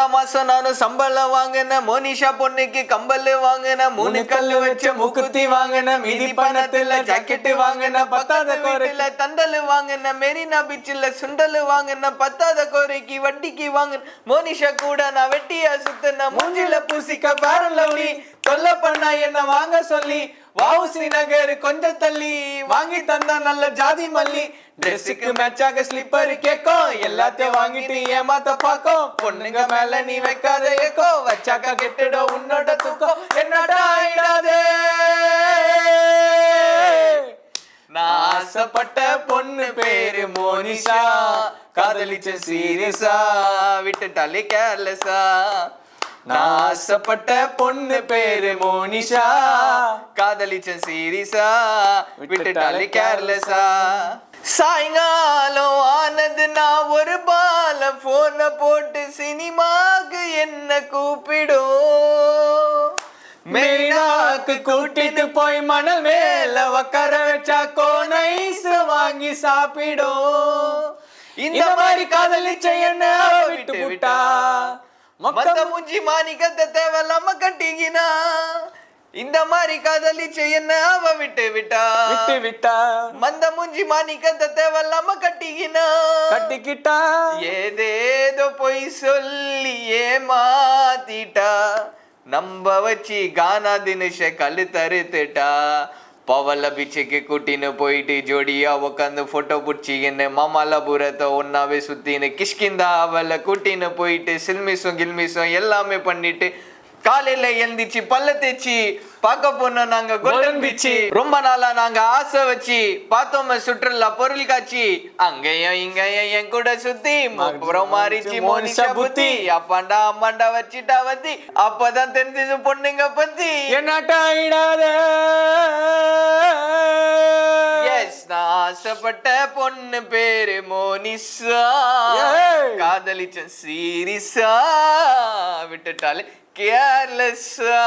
போன மாசம் நானும் சம்பளம் வாங்கின மோனிஷா பொண்ணுக்கு கம்பல் வாங்கின 3 கல்லு வச்ச மூக்குத்தி வாங்கின மீதி பணத்துல ஜாக்கெட் வாங்கின பத்தாத கோரில தண்டல் வாங்கின மெரினா பீச்சில் சுண்டல் வாங்கின பத்தாத கோரிக்கு வட்டிக்கு வாங்கின மோனிஷா கூட நான் வெட்டியா சுத்தின மூஞ்சில பூசிக்க பேரன் லவ்லி தொல்லை பண்ணா என்ன வாங்க சொல்லி வாவுசி நகர் கொஞ்சம் தள்ளி வாங்கி தந்தா நல்ல ஜாதி மல்லி ட்ரெஸ்ஸுக்கு மேட்சாக ஸ்லிப்பர் கேக்கும் எல்லாத்தையும் வாங்கிட்டு ஏமாத்த பாக்கும் பொண்ணுங்க மேல நீ வைக்காத ஏக்கோ வச்சாக்கா கெட்டுடும் உன்னோட தூக்கம் என்னடா ஆயிடாதே நான் ஆசைப்பட்ட பொண்ணு பேரு மோனிஷா காதலிச்ச சீரியஸா விட்டுட்டாலே கேர்லெஸ்ஸா நான் ஆசைப்பட்ட பொண்ணு பேரு மோனிஷா காதலிச்ச சீரியஸா விட்டுட்டாலே கேர்லெஸ்ஸா சாயங்காலம் ஆனது நான் ஒரு பால போன போட்டு சினிமாக்கு என்ன கூப்பிடும் மெரினாக்கு கூட்டிட்டு போய் மணல் மேல உக்கார வச்சா கோனைஸ் வாங்கி சாப்பிடும் இந்த மாதிரி காதலிச்ச என்ன விட்டு விட்டா மத்த மூஞ்சி மாணிக்கத்தை தேவையில்லாம கட்டிக்கினா இந்த மாதிரி காதலிச்ச என்ன அவ விட்டு விட்டா மந்த மூஞ்சி மாணிக்கத்தை தேவையில்லாம கட்டிக்கிட்டா ஏதேதோ பொய் சொல்லி ஏமாத்திட்டா நம்ப வச்சு கானா தினுஷ கழு தருத்துட்டா பவல பீச்சுக்கு கூட்டின்னு போயிட்டு ஜோடியா உட்காந்து போட்டோ பிடிச்சிக்கின்னு மாமல்லபுரத்தை ஒன்னாவே சுத்தின்னு கிஷ்கிந்தா அவளை கூட்டின்னு போயிட்டு சில்மிசம் கில்மிசம் எல்லாமே பண்ணிட்டு காலையில எழுந்திச்சு பல்ல தேய்ச்சி பார்க்க போனோம் நாங்க கோல்டன் பீச் ரொம்ப நாளா நாங்க ஆசை வச்சு பார்த்தோம் சுற்றுலா பொருள் காட்சி அங்கேயும் இங்கேயும் என் கூட சுத்தி அப்புறம் மாறிச்சு மோனிஷா புத்தி அப்பாண்டா அம்மாண்டா வச்சுட்டா வத்தி அப்பதான் தெரிஞ்சது பொண்ணுங்க பத்தி என்னட்டாயிடாத நான் ஆசைப்பட்ட பொண்ணு பேரு மோனிஷா காதலிச்ச சீரியஸா விட்டுட்டாலே கேர்லெஸ்ஸா